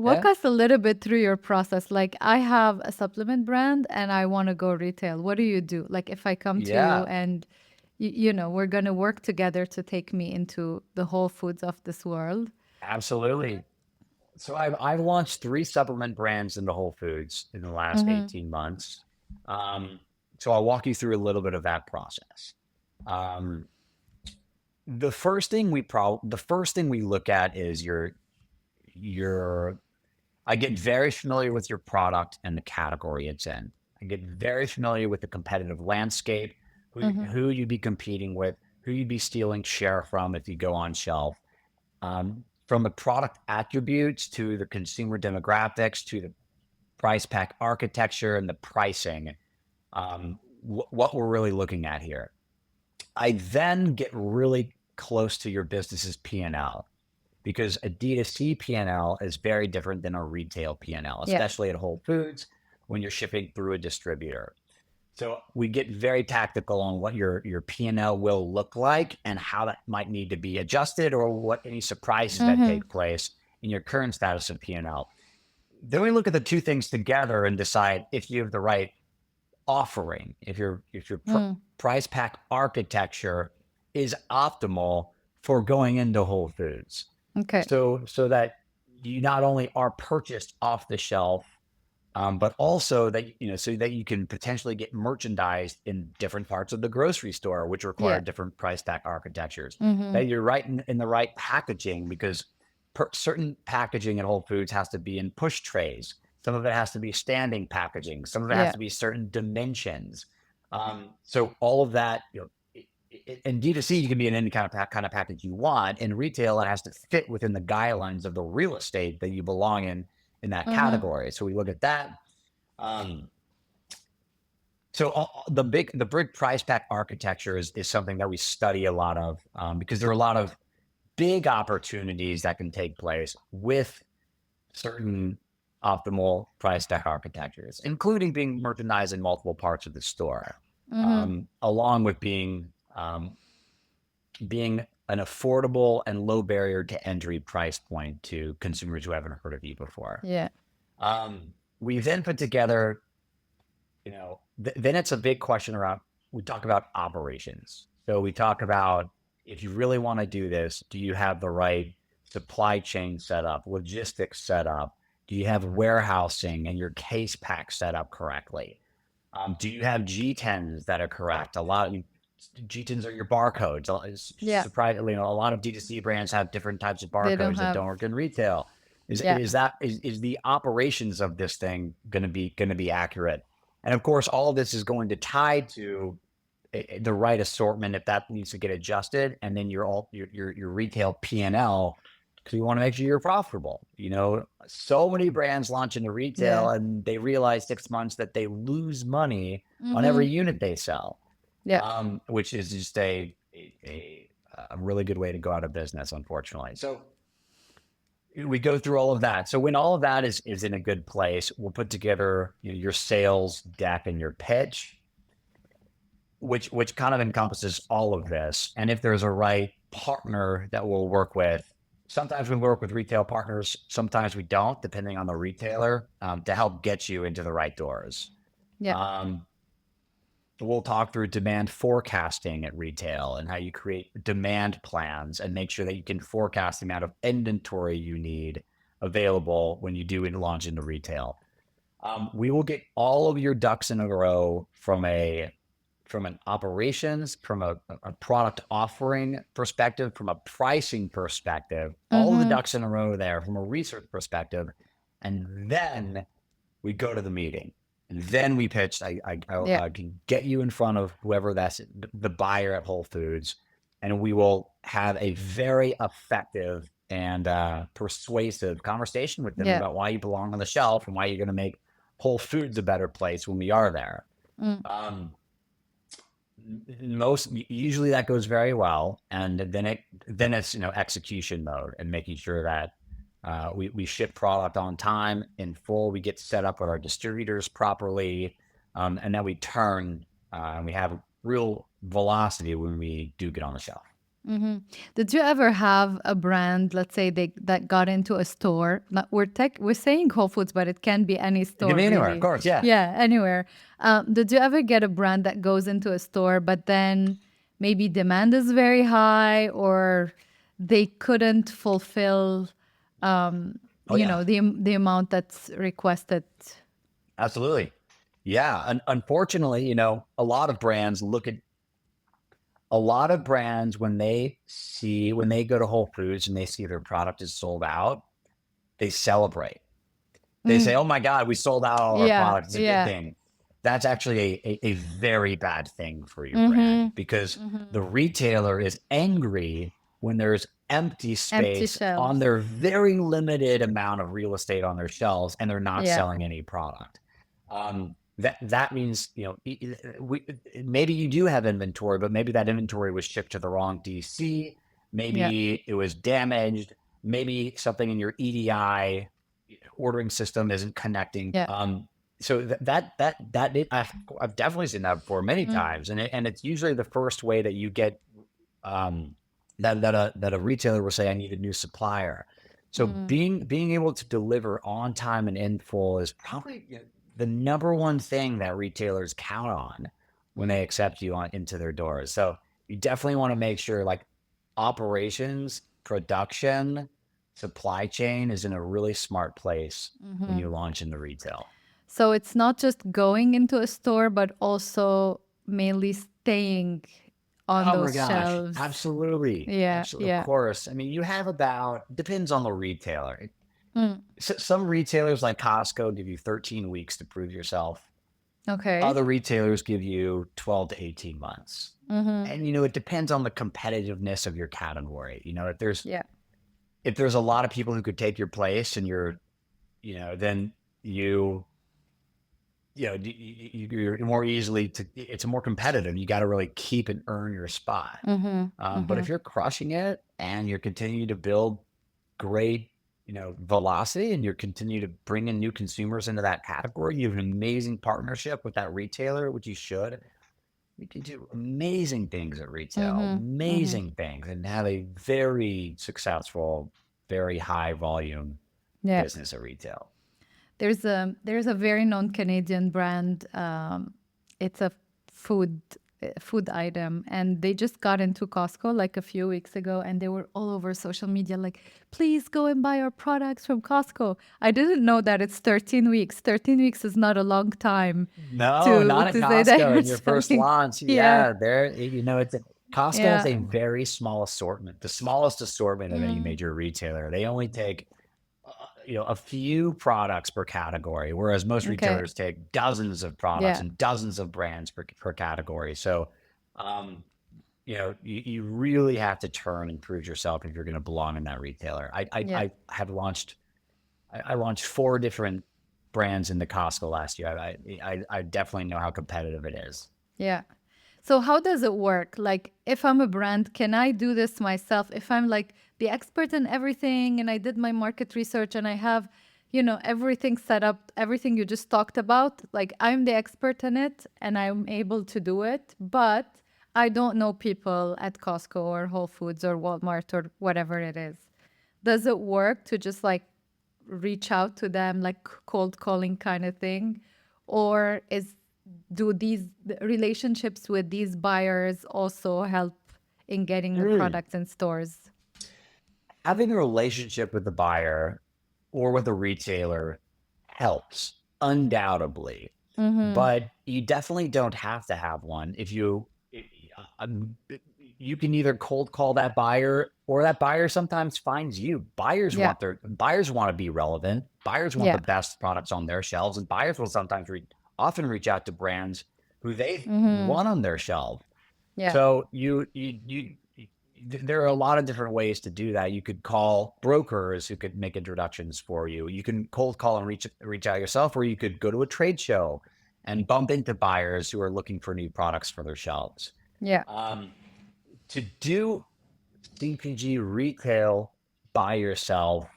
walk us a little bit through your process. Like, I have a supplement brand and I want to go retail. What do you do? Like, if I come to you Yeah, and we're going to work together to take me into the Whole Foods of this world. absolutely. So I've launched 3 supplement brands into Whole Foods in the last Mm-hmm. 18 months. Um, so I'll walk you through a little bit of that process. Um, the first thing we look at is your I get very familiar with your product and the category it's in. I get very familiar with the competitive landscape, Mm-hmm. who you'd be competing with, who you'd be stealing share from if you go on shelf. From the product attributes to the consumer demographics to the price pack architecture and the pricing, what we're really looking at here. I then get really close to your business's P&L because a D2C P&L is very different than a retail P&L, Yeah. especially at Whole Foods when you're shipping through a distributor. So we get very tactical on what your P&L will look like and how that might need to be adjusted or what any surprises that Mm-hmm. take place in your current status of P&L. Then we look at the two things together and decide if you have the right offering, if your Mm. price pack architecture is optimal for going into Whole Foods. Okay. So that you not only are purchased off the shelf, but also that so that you can potentially get merchandised in different parts of the grocery store, which require Yeah. different price pack architectures. Mm-hmm. That you're right in the right packaging because certain packaging at Whole Foods has to be in push trays. Some of it has to be standing packaging. Some of it has Yeah. to be certain dimensions. So all of that, in D2C, you can be in any kind of package you want. In retail, it has to fit within the guidelines of the real estate that you belong in that Mm-hmm. category. So we look at that. Um, the big price pack architecture is something that we study a lot of because there are a lot of big opportunities that can take place with certain optimal price pack architectures, including being merchandised in multiple parts of the store, Mm-hmm. along with being an affordable and low barrier to entry price point to consumers who haven't heard of you before. Yeah. We then put together, then it's a big question around, we talk about operations. So we talk about if you really want to do this, do you have the right supply chain set up, logistics set up? Do you have warehousing and your case pack set up correctly? Do you have G10s that are correct? A lot of G10s are your barcodes. Yeah. Surprisingly, a lot of D2C brands have different types of They don't barcodes that have. don't work in retail. Is Yeah. is that is the operations of this thing going to be accurate? And of course, all of this is going to tie to the right assortment if that needs to get adjusted, and then your retail P&L because you want to make sure you're profitable. So many brands launch into Yeah. retail and they realize 6 months that they lose money on Mm-hmm. every unit they sell, Yeah. which is just a really good way to go out of business, unfortunately. So we go through all of that. So when all of that is in a good place, we'll put together your sales deck and your pitch, which kind of encompasses all of this. And if there's a right partner that we'll work with, sometimes we work with retail partners, sometimes we don't, depending on the retailer, to help get you into the right doors. Yeah. Um, we'll talk through demand forecasting at retail and how you create demand plans and make sure that you can forecast the amount of inventory you need available when you do launch into retail. We will get all of your ducks in a row from an operations, from a product offering perspective, from a pricing perspective, all of the Mm-hmm. ducks in a row there from a research perspective. And then we go to the meeting. And then we pitch. Yeah. I can get you in front of whoever that's the buyer at Whole Foods, and we will have a very effective and persuasive conversation with them Yeah. about why you belong on the shelf and why you're going to make Whole Foods a better place when we are there. Mm. Um, most usually that goes very well, and then it's execution mode and making sure that we ship product on time in full, we get set up with our distributors properly, and then we turn and we have real velocity when we do get on the shelf. Hmm. Did you ever have a brand, let's say that got into a store? Not, we're saying Whole Foods, but it can be any It can store, be anywhere, of really. course. Yeah. Yeah, anywhere. Did you ever get a brand that goes into a store, but then maybe demand is very high, or they couldn't fulfill, Oh yeah, the amount that's requested? absolutely. Yeah. Unfortunately, a lot of brands look at a lot of brands when they go to Whole Foods and they see their product is sold out, they celebrate. They say, Mm, "Oh my God, we sold out all our yeah, products. It's a good yeah. thing." That's actually a very bad thing for your brand Mm-hmm. because Mm-hmm. the retailer is angry when there's empty Empty space on shelves. their very limited amount of real estate on their shelves and they're not Yeah, selling any product. That means, maybe you do have inventory, but maybe that inventory was shipped to the wrong DC. yeah, Maybe it was damaged. Maybe something in your EDI ordering system isn't connecting. yeah. So I've definitely seen that before many Mm, times, and it's usually the first way that you get um, that a retailer will say, "I need a new supplier." So mm, being able to deliver on time and in full is probably the number one thing that retailers count on when mm, they accept you into their doors. So you definitely want to make sure like operations, production, supply chain is in a really smart place when mm-hmm. you launch into retail. So it's not just going into a store, but also mainly staying on Oh my those gosh, shelves. absolutely. Yeah, Absolutely, of yeah. course. I mean, you have depends on the retailer. Mm, Some retailers like Costco give you 13 weeks to prove yourself. okay. Other retailers give you 12 to 18 months. Mm-hmm. And it depends on the competitiveness of your category. Yeah, If there's a lot of people who could take your place and then you you're more easily it's more competitive. You got to really keep and earn your spot. mm-hmm. But Mm-hmm. if you're crushing it and you're continuing to build great, velocity and you're continue to bring in new consumers into that category, you have an amazing partnership with that retailer, which you should. You can do amazing things at retail, Mm-hmm. Mm-hmm. amazing things, and have a very successful, very high volume Yeah. business at retail. There's a very known Canadian brand. It's a food food item, and they just got into Costco like a few weeks ago, and they were all over social media like, "Please go and buy our products from Costco." I didn't know that it's 13 weeks. 13 weeks is not a long time No, to not at say that Costco you're in your first selling. launch. Yeah, Yeah, Costco has yeah. a very small assortment, the smallest assortment of any Mm, major retailer. They only take a few products per category, whereas most okay. retailers take dozens of products Yeah, and dozens of brands per category. So, um, you really have to turn and prove yourself if you're going to belong in that retailer. yeah, I launched four different brands into Costco last year. I definitely know how competitive it is. yeah. So how does it work? Like if I'm a brand, can I do this myself? If I'm like the expert in everything and I did my market research and I have, everything set up, everything you just talked about, like I'm the expert in it and I'm able to do it, but I don't know people at Costco or Whole Foods or Walmart or whatever it is. Does it work to just like reach out to them like cold calling kind of thing? Or do these relationships with these buyers also help in getting the Mm. products in stores? Having a relationship with the buyer or with a retailer helps undoubtedly, Mm-hmm. but you definitely don't have to have one. Um, you can either cold call that buyer or that buyer sometimes finds you. Yeah. Buyers want to be relevant. Buyers want Yeah. the best products on their shelves, and buyers will often reach out to brands who they Mm-hmm. want on their shelf. Yeah. So there are a lot of different ways to do that. You could call brokers who could make introductions for you. You can cold call and reach out yourself, or you could go to a trade show and bump into buyers who are looking for new products for their shelves. Yeah. Um, to do CPG retail by yourself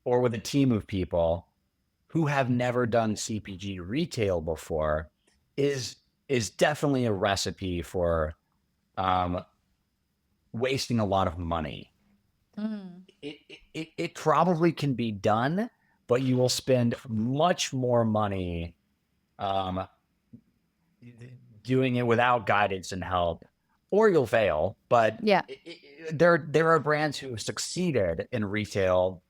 or with a team of people who have never done CPG retail before is definitely a recipe for um, wasting a lot of money. Mm. It probably can be done, but you will spend much more money um, doing it without guidance and help, or you'll fail. But Yeah. there are brands who have succeeded in retail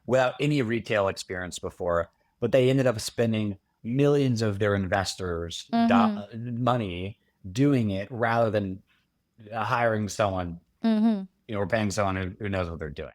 without any retail experience before, but they ended up spending millions of their investors' Mm-hmm. money doing it rather than hiring someone, Mm-hmm. or paying someone who knows what they're doing.